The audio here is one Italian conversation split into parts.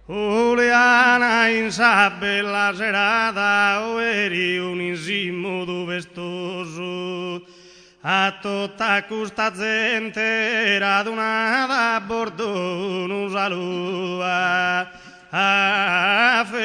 Juliana in sa bella serata, eri un insimudo vestoso, a tutta questa gente radunata a bordo un saluto affettuoso.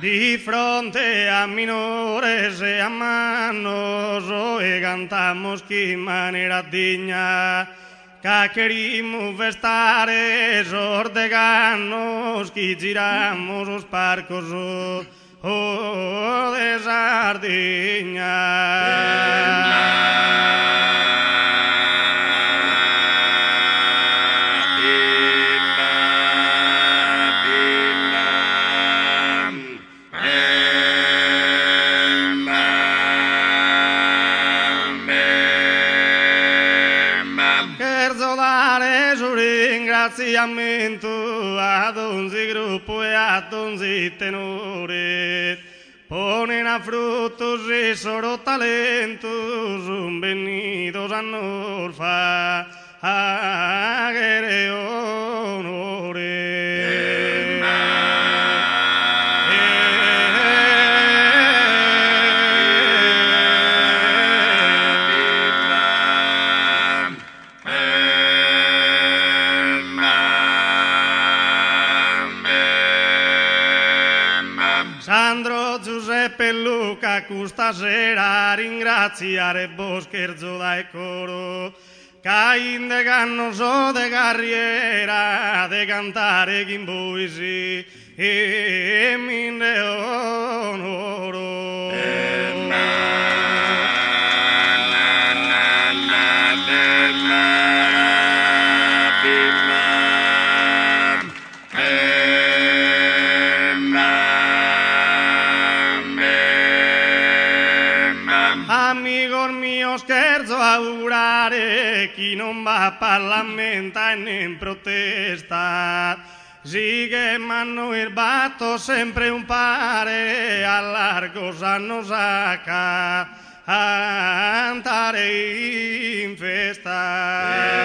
Di fronte a minores e a manos e cantamos que manera digna, que querimos vestare sordeganos, que giramos os parcos de Sardiña. Ringraziamento ad ogni gruppo e ad ogni tenore, ponen a frutos y solo talentos, venidos a nos fa agere onore. Sandro, Giuseppe e Luca, questa sera ringraziare Boscherzo dai coro, Cain de Gannoso de carriera, de cantare Chimbuisi e minde onoro. Amigos míos, scherzo augurare chi non va a Parlamento e ne protesta. Sì che m'hanno irbato sempre un pare, a largo sanno sacca, a andare in festa.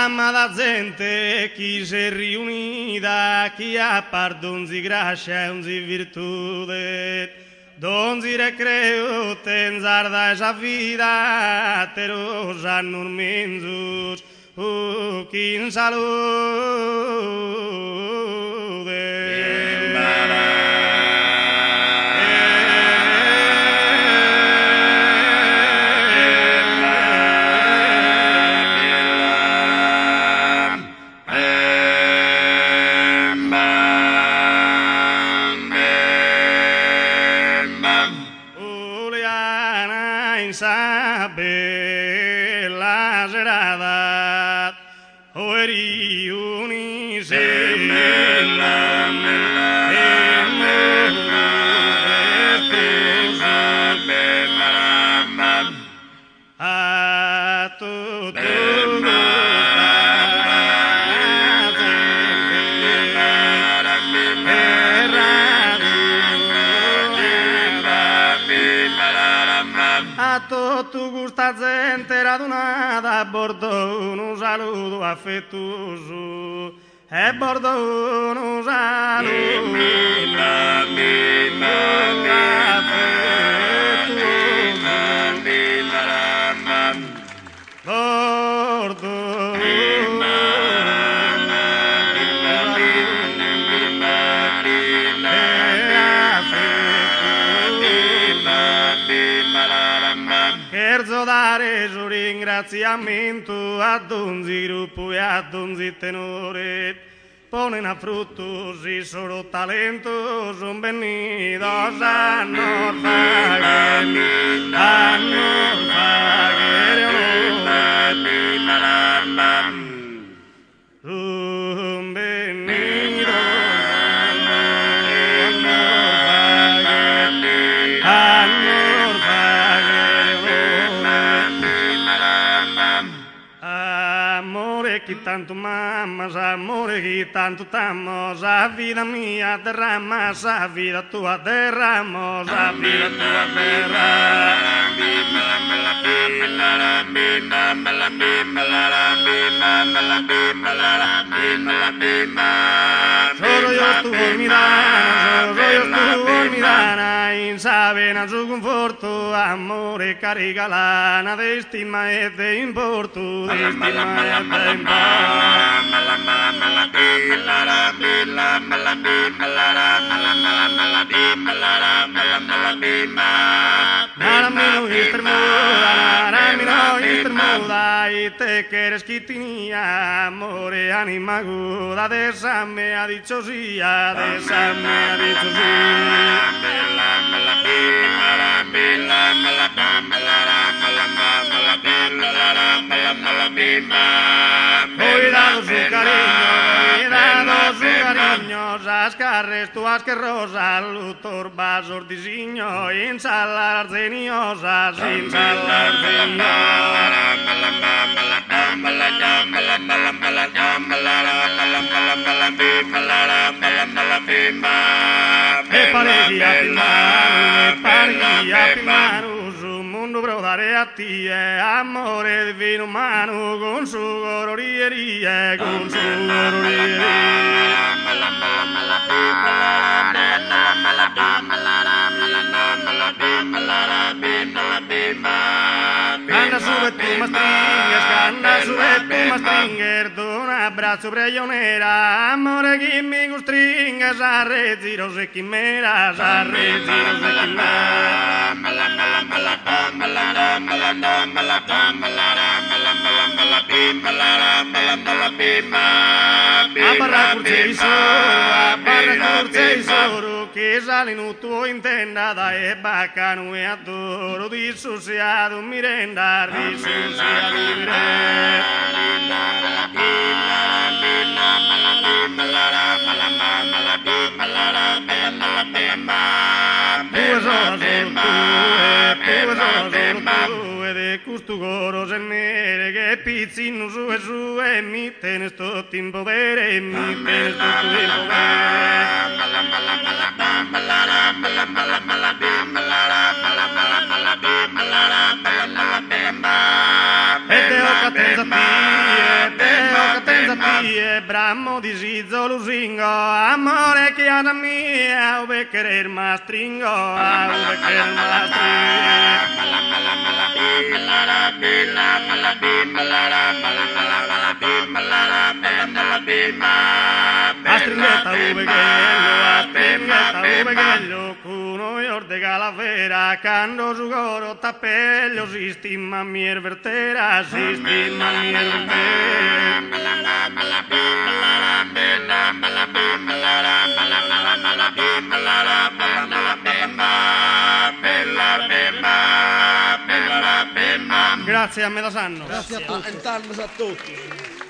Amada gente chi si è riunita, chi ha par donzi grazia e onzi virtude, donzi recreo tenzarda esa vida, teros annur menzus, chi in salute. Bella serata, eri a tutto tutta questa gente radunata a bordo un saluto affettuoso e bordo un saluto affettuoso bordo Scherzo dare su ringraziamento ad ogni gruppo e ad ogni tenore, ponen a frutos y solo talentos son venidos a Norfager, son venidos a Amore que tanto mamas, amore que tanto tamos, a vida mía derramas, a vida tua derramos, a vida tua Solo yo estuvo mi dana, in sabena su conforto, amore carica lana, de stima e de importo, de stima e de Naramino y te quieres quitinía, amore anima aguda, de esa me ha dicho sí, de esa me ha dicho Cuidado su cariño, ascarres tu asquerosa, lutor vasos disigno, insalar arceniosas, insalar parecchia più su mondo brodare a te, amore divino umano, con su gororierie, con su Canta su e tu mastringer, un abbraccio brillonera, amore che mi costringes a retiro se chimeras, a retiro se chimeras. A barra curcei soro, che sale in tuo intendada e baccano e adoro, dissociato mirenda, dissociato mirenda. Custu goros en mere che pizzino su e mi tenes tutto in povere, mi tenes tutto in E te ho catenza tie, bramo di sizzo lusingo, amore che ana mia, ove querer mastringo, ove querer mastringo. A stringetta uveghello, cuno ior de calavera, cando su goro tappello, si stima mier vertera, si stima mier vertera. Grazie a Medasanno. Grazie a tutti.